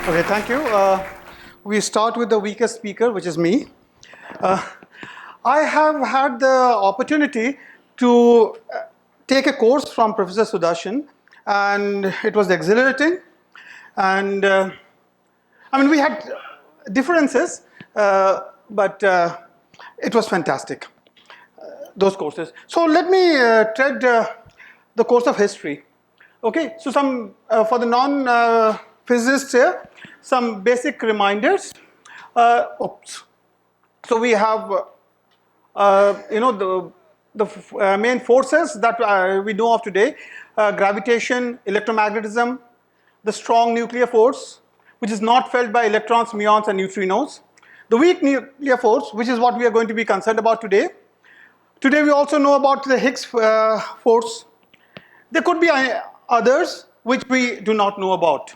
Okay, thank you. We start with the weakest speaker, which is me. Uh, I have had the opportunity to take a course from Professor Sudarshan, and it was exhilarating. And we had differences, but it was fantastic, those courses. So let me tread the course of history. Okay, so some for the non-physicists here, some basic reminders. Oops. So we have, the main forces that we know of today: gravitation, electromagnetism, the strong nuclear force, which is not felt by electrons, muons, and neutrinos; the weak nuclear force, which is what we are going to be concerned about today. Today we also know about the Higgs force. There could be others which we do not know about.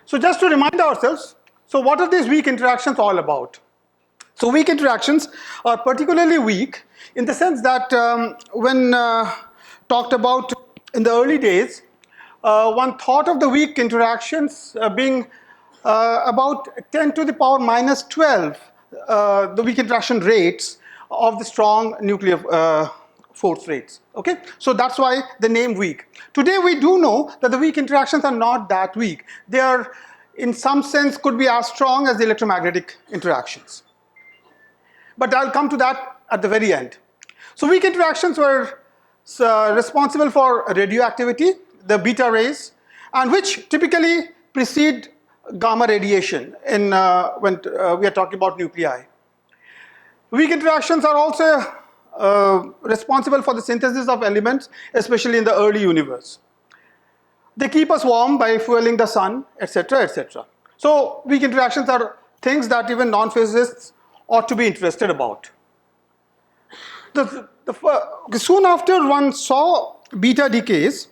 So just to remind ourselves, so what are these weak interactions all about? So weak interactions are particularly weak in the sense that when talked about in the early days, one thought of the weak interactions being about 10 to the power minus 12, the weak interaction rates of the strong nuclear force rates. Okay, so that's why the name weak. Today we do know that the weak interactions are not that weak. They are, in some sense, could be as strong as the electromagnetic interactions. But I'll come to that at the very end. So weak interactions were responsible for radioactivity, the beta rays, and which typically precede gamma radiation in when we are talking about nuclei. Weak interactions are also responsible for the synthesis of elements, especially in the early universe. They keep us warm by fueling the sun, etc., etc. So weak interactions are things that even non-physicists ought to be interested about. Soon after one saw beta decays,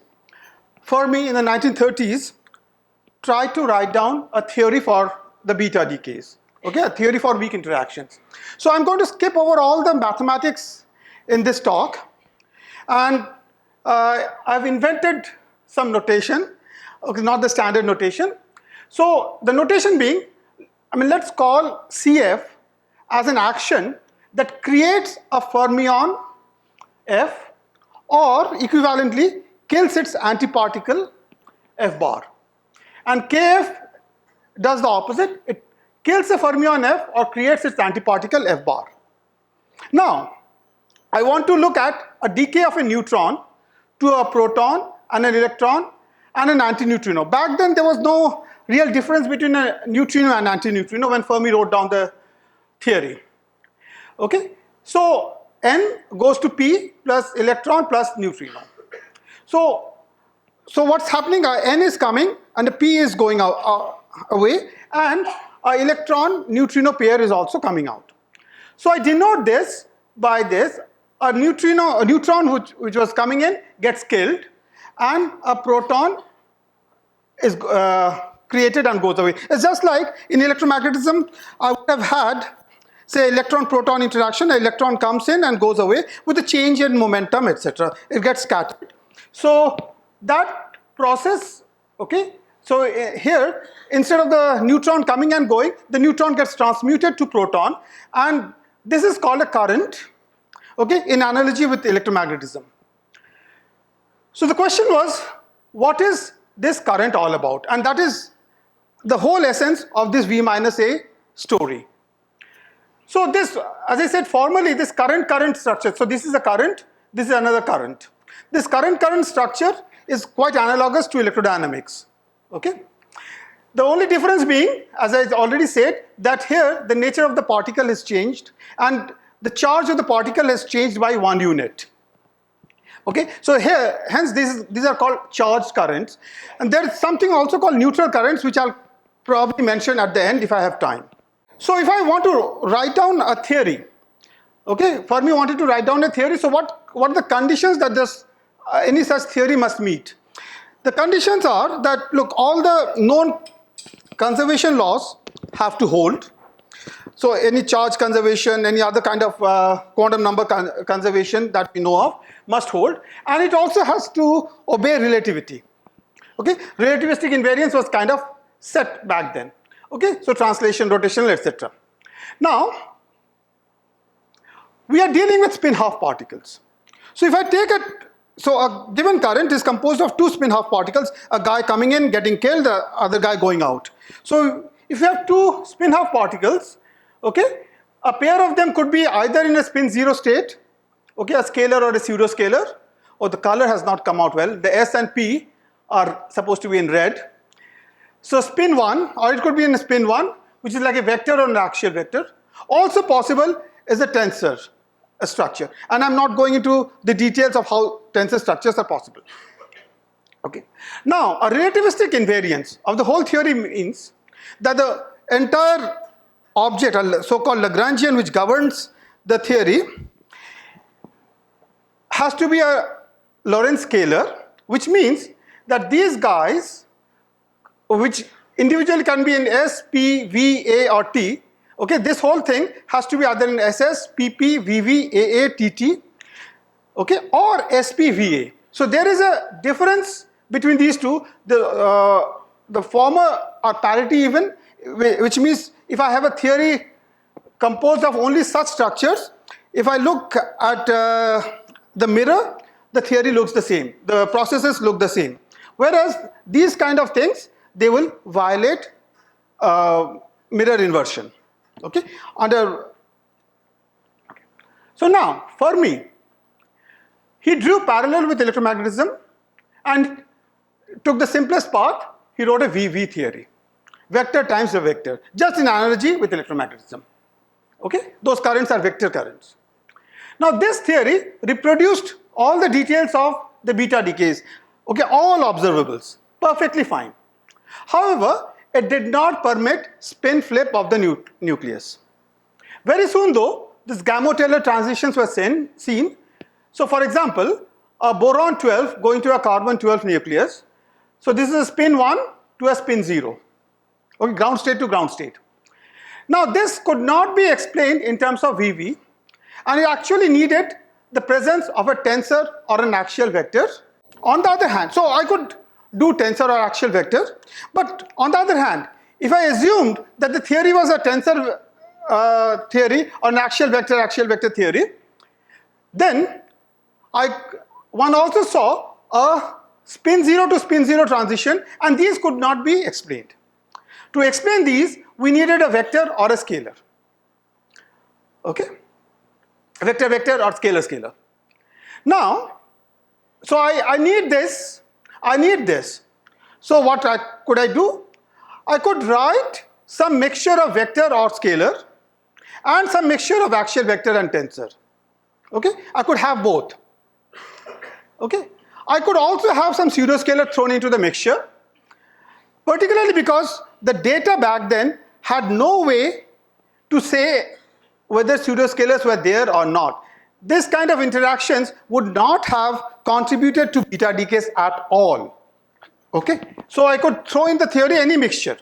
Fermi in the 1930s tried to write down a theory for the beta decays. Okay, a theory for weak interactions. So I'm going to skip over all the mathematics in this talk, and I've invented some notation, okay, not the standard notation. So the notation being, let's call CF as an action that creates a fermion F, or equivalently kills its antiparticle F bar. And KF does the opposite. It kills a fermion F or creates its antiparticle F bar. Now, I want to look at a decay of a neutron to a proton and an electron and an antineutrino. Back then, there was no real difference between a neutrino and antineutrino when Fermi wrote down the theory. Okay, so N goes to P plus electron plus neutrino. So what's happening? N is coming and the P is going away, and an electron-neutrino pair is also coming out. So I denote this by this: a neutron which was coming in gets killed, and a proton is created and goes away. It's just like in electromagnetism, I would have had, say, electron-proton interaction. An electron comes in and goes away with a change in momentum, etc. It gets scattered. So that process, okay, so here, instead of the neutron coming and going, the neutron gets transmuted to proton, and this is called a current, okay, in analogy with electromagnetism. So the question was, what is this current all about? And that is the whole essence of this V minus A story. So this, as I said, formally, this current structure, so this is a current, this is another current. This current structure is quite analogous to electrodynamics, okay? The only difference being, as I already said, that here the nature of the particle is changed and the charge of the particle is changed by 1 unit. Okay, so here, hence these are called charged currents, and there is something also called neutral currents, which I'll probably mention at the end if I have time. So if I want to write down a theory, okay, Fermi wanted to write down a theory, so what are the conditions that any such theory must meet? The conditions are that, look, all the known conservation laws have to hold. So any charge conservation, any other kind of quantum number conservation that we know of must hold, and it also has to obey relativity. Okay, relativistic invariance was kind of set back then. Okay, so translation, rotational, etc. Now, we are dealing with spin half particles. So if I take a given current is composed of two spin half particles, a guy coming in, getting killed, the other guy going out. So if you have two spin half particles, okay, a pair of them could be either in a spin zero state, okay, a scalar or a pseudo scalar, or the color has not come out well. The S and P are supposed to be in red. So spin 1, or it could be in a spin 1, which is like a vector or an axial vector. Also possible is a tensor structure. And I'm not going into the details of how tensor structures are possible. Okay. Now, a relativistic invariance of the whole theory means that the entire object, a so-called Lagrangian which governs the theory, has to be a Lorentz scalar, which means that these guys, which individually can be in S, P, V, A or T, okay, this whole thing has to be either in SS, PP, VV, AA, TT, okay, or SP, VA. So there is a difference between these two. The former are parity even, which means if I have a theory composed of only such structures, if I look at the mirror, the theory looks the same, the processes look the same. Whereas these kind of things, they will violate mirror inversion. Okay. So now Fermi, he drew parallel with electromagnetism and took the simplest path. He wrote a VV theory, vector times a vector, just in analogy with electromagnetism. Okay, those currents are vector currents. Now this theory reproduced all the details of the beta decays. Okay, all observables, perfectly fine. However, it did not permit spin flip of the nucleus. Very soon though, these Gamow-Taylor transitions were seen. So for example, a boron 12 going to a carbon 12 nucleus. So this is a spin 1 to a spin 0. Okay, ground state to ground state. Now this could not be explained in terms of VV, and it actually needed the presence of a tensor or an axial vector. On the other hand, so I could do tensor or axial vector, but on the other hand, if I assumed that the theory was a tensor theory or an axial vector theory, then one also saw a spin 0 to spin 0 transition, and these could not be explained. To explain these, we needed a vector or a scalar. Okay, vector or scalar. Now, so I need this. So what could I do? I could write some mixture of vector or scalar and some mixture of axial vector and tensor. Okay, I could have both. Okay, I could also have some pseudoscalar thrown into the mixture, particularly because the data back then had no way to say whether pseudoscalars were there or not. This kind of interactions would not have contributed to beta decays at all. Okay, so I could throw in the theory any mixture.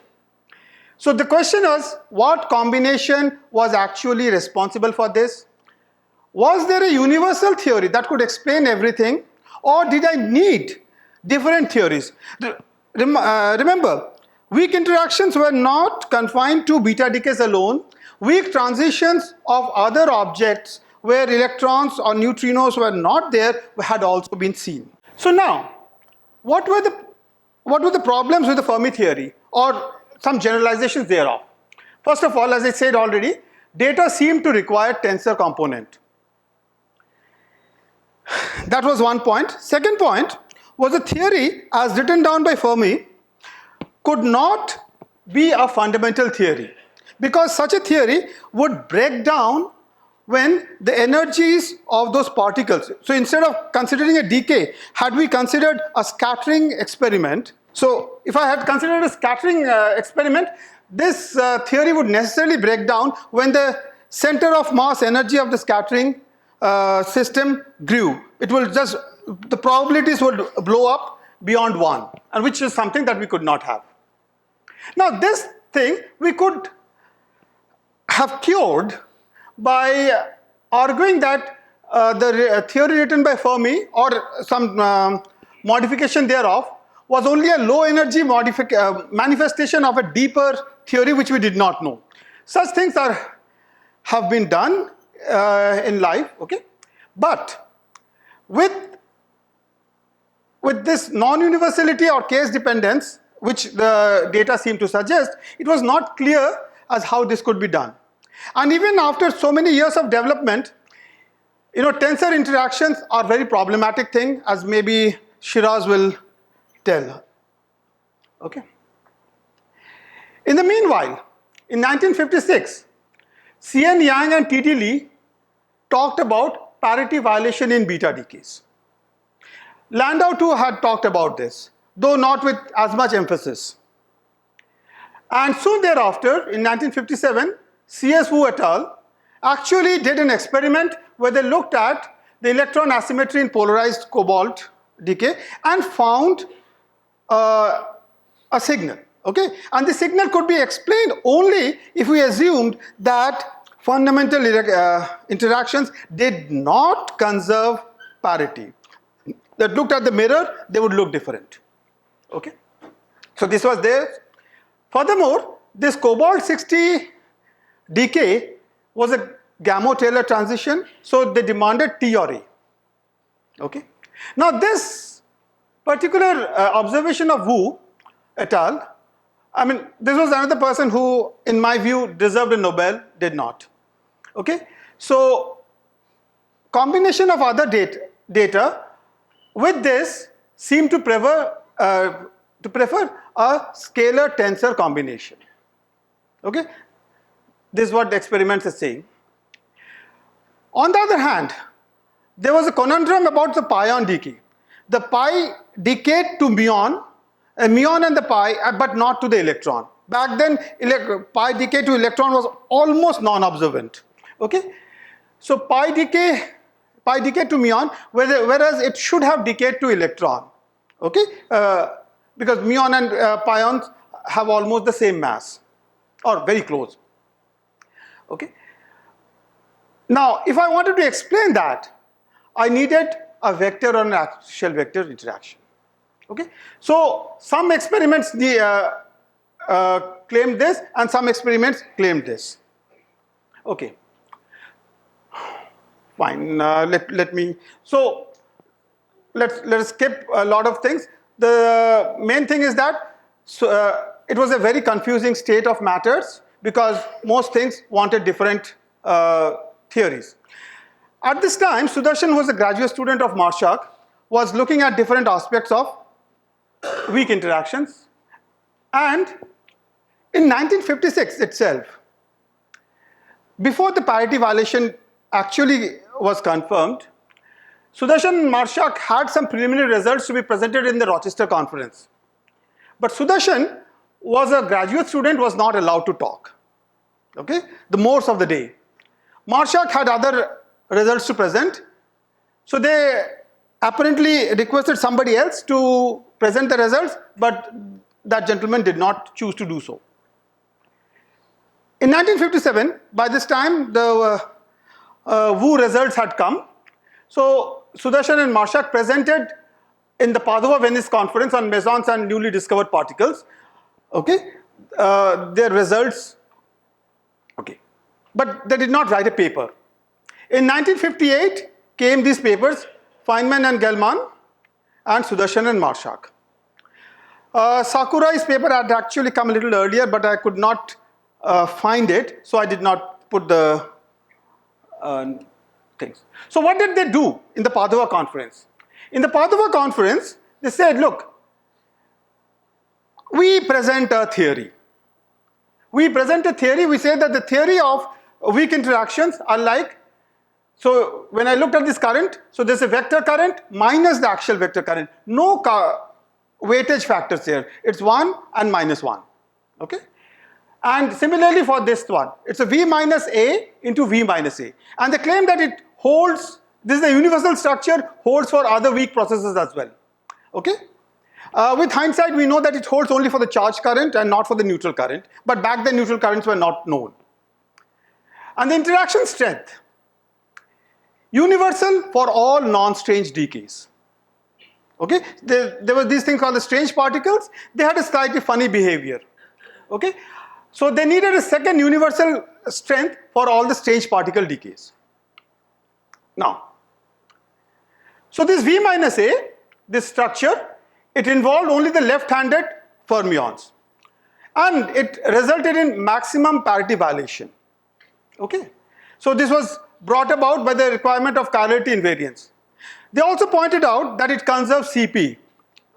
So the question was, what combination was actually responsible for this? Was there a universal theory that could explain everything, or did I need different theories? Remember, weak interactions were not confined to beta decays alone. Weak transitions of other objects where electrons or neutrinos were not there had also been seen. So now, what were the problems with the Fermi theory, or some generalizations thereof? First of all, as I said already, data seemed to require tensor component. That was one point. Second point was the theory as written down by Fermi could not be a fundamental theory, because such a theory would break down when the energies of those particles. So instead of considering a decay, had we considered a scattering experiment, so if I had considered a scattering experiment, this theory would necessarily break down when the center of mass energy of the scattering system grew. It will just, the probabilities would blow up beyond 1, and which is something that we could not have. Now this thing we could have cured by arguing that the theory written by Fermi, or some modification thereof, was only a low energy manifestation of a deeper theory which we did not know. Such things have been done in life, okay? But with this non-universality or case dependence, which the data seem to suggest, it was not clear as how this could be done. And even after so many years of development, tensor interactions are very problematic thing, as maybe Shiraz will tell. Okay. In the meanwhile, in 1956, C.N. Yang and T.T. Lee talked about parity violation in beta decays. Landau too had talked about this, though not with as much emphasis. And soon thereafter, in 1957, C.S. Wu et al. Actually did an experiment where they looked at the electron asymmetry in polarized cobalt decay and found a signal. Okay? And the signal could be explained only if we assumed that fundamental interactions did not conserve parity. That looked at the mirror, they would look different. Okay? So this was there. Furthermore, this cobalt 60 decay was a Gamow-Taylor transition, so they demanded T or A. Okay? Now this particular observation of Wu et al., I mean, this was another person who, in my view, deserved a Nobel, did not. Okay? So, combination of other data with this seem to prefer a scalar tensor combination. Okay? This is what the experiments are saying. On the other hand, there was a conundrum about the pion decay. The pi decayed to muon, a muon and the pi, but not to the electron. Back then, pi decay to electron was almost non-observant. Okay? So pi decay to muon, whereas it should have decayed to electron. Okay? Because muon and pions have almost the same mass, or very close. Okay? Now, if I wanted to explain that, I needed a vector or an axial vector interaction. Okay? So, some experiments claimed this and some experiments claimed this. Okay. Fine. Let's skip a lot of things. The main thing is that it was a very confusing state of matters because most things wanted different theories. At this time, Sudarshan, who was a graduate student of Marshak, was looking at different aspects of weak interactions. And in 1956 itself, before the parity violation actually was confirmed, Sudarshan and Marshak had some preliminary results to be presented in the Rochester conference. But Sudarshan was a graduate student, was not allowed to talk. Okay? The most of the day. Marshak had other results to present. So they apparently requested somebody else to present the results, but that gentleman did not choose to do so. In 1957, by this time, the Wu results had come. So Sudarshan and Marshak presented in the Padova-Venice conference on mesons and newly discovered particles. Okay, their results. Okay, but they did not write a paper. In 1958 came these papers, Feynman and Gell-Mann, and Sudarshan and Marshak. Sakurai's paper had actually come a little earlier, but I could not find it, so I did not put the things. So what did they do in the Padova conference? In the Padova conference, they said, look, we present a theory. We present a theory, we say that the theory of weak interactions are like, so when I looked at this current, so there's a vector current minus the axial vector current. No weightage factors here. It's 1 and minus 1. Okay? And similarly for this one, it's a V minus A into V minus A. And they claim that it holds, this is the universal structure, holds for other weak processes as well. Okay? With hindsight, we know that it holds only for the charge current and not for the neutral current. But back then, neutral currents were not known. And the interaction strength. Universal for all non-strange decays. Okay, there were these things called the strange particles. They had a slightly funny behavior. Okay, so they needed a second universal strength for all the strange particle decays. Now, so this V minus A, this structure, it involved only the left-handed fermions, and it resulted in maximum parity violation. Okay, so this was brought about by the requirement of chirality invariance. They also pointed out that it conserves Cp,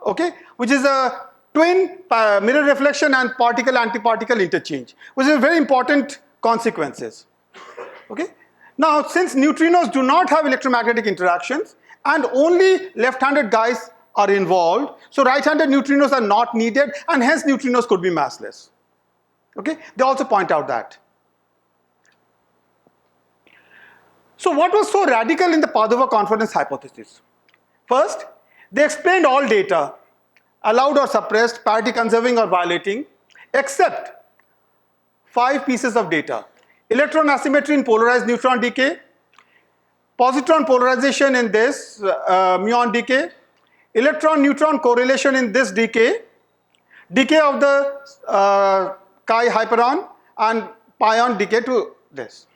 okay, which is a twin mirror reflection and particle-antiparticle interchange, which is very important consequences. Okay, now since neutrinos do not have electromagnetic interactions and only left-handed guys are involved, so right-handed neutrinos are not needed, and hence neutrinos could be massless. Okay, they also point out that. So what was so radical in the Padova confidence hypothesis? First, they explained all data, allowed or suppressed, parity conserving or violating, except 5 pieces of data: electron asymmetry in polarized neutron decay, positron polarization in this muon decay, electron-neutron correlation in this decay, decay of the chi hyperon, and pion decay to this.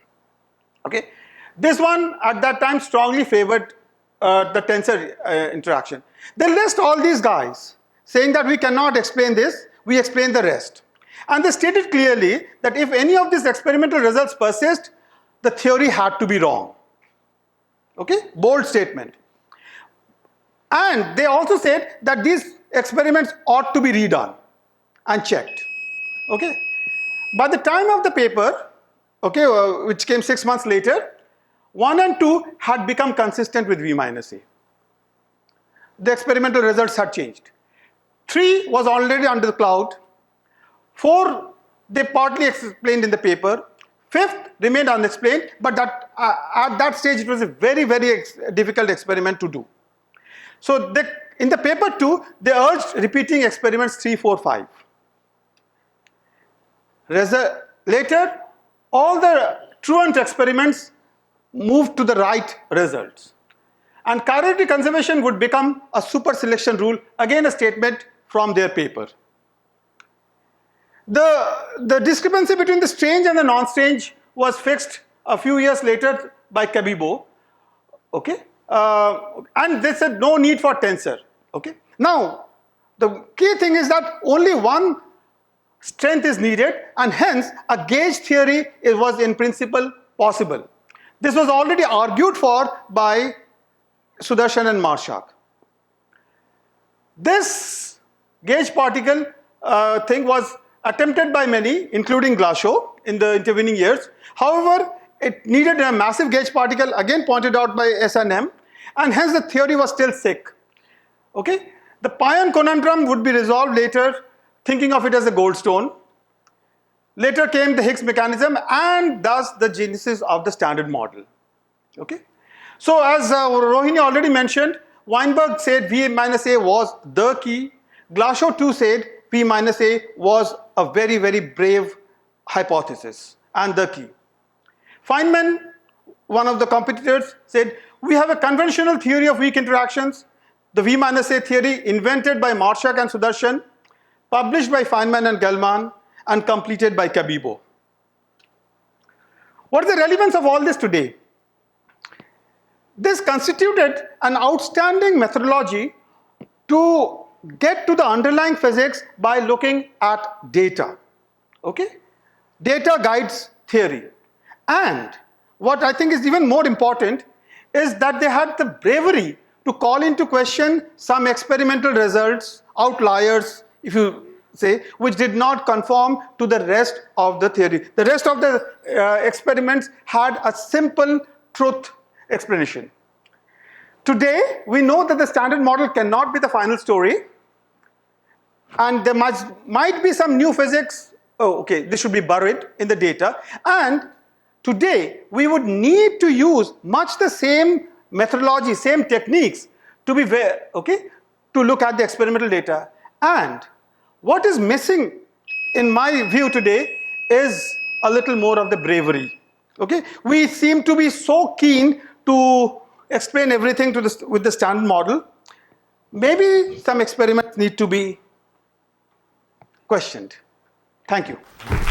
Okay, this one at that time strongly favored the tensor interaction. They list all these guys, saying that we cannot explain this, we explain the rest. And they stated clearly that if any of these experimental results persist, the theory had to be wrong. Okay, bold statement. And they also said that these experiments ought to be redone and checked. Okay, by the time of the paper, okay, which came 6 months later, 1 and 2 had become consistent with V minus A. The experimental results had changed. 3 was already under the cloud. 4, they partly explained in the paper. 5th remained unexplained, but that, at that stage it was a very, very difficult experiment to do. So in the paper 2, they urged repeating experiments 3, 4, 5. Later, all the truant experiments moved to the right results. And chirality conservation would become a super selection rule, again a statement from their paper. The discrepancy between the strange and the non-strange was fixed a few years later by Cabibbo. Okay, and they said no need for tensor. Okay, now the key thing is that only one strength is needed, and hence a gauge theory was in principle possible. This was already argued for by Sudarshan and Marshak. This gauge particle thing was attempted by many, including Glashow, in the intervening years. However, it needed a massive gauge particle, again pointed out by S&M, and hence the theory was still sick. Okay, the pion conundrum would be resolved later, thinking of it as a Goldstone. Later came the Higgs mechanism, and thus the genesis of the standard model. Okay, so as Rohini already mentioned, Weinberg said V minus A was the key. Glashow too said V minus A was a very, very brave hypothesis and the key. Feynman, one of the competitors, said we have a conventional theory of weak interactions, the V minus A theory invented by Marshak and Sudarshan, published by Feynman and Gell-Mann, and completed by Cabibbo. What is the relevance of all this today? This constituted an outstanding methodology to get to the underlying physics by looking at data. Okay? Data guides theory. And what I think is even more important is that they had the bravery to call into question some experimental results, outliers, if you say, which did not conform to the rest of the theory. The rest of the experiments had a simple truth explanation. Today, we know that the standard model cannot be the final story, and there might be some new physics. Oh, okay, this should be buried in the data. And today, we would need to use much the same methodology, same techniques to be to look at the experimental data. And what is missing, in my view today, is a little more of the bravery. Okay, we seem to be so keen to explain everything with the standard model. maybe some experiments need to be questioned. Thank you.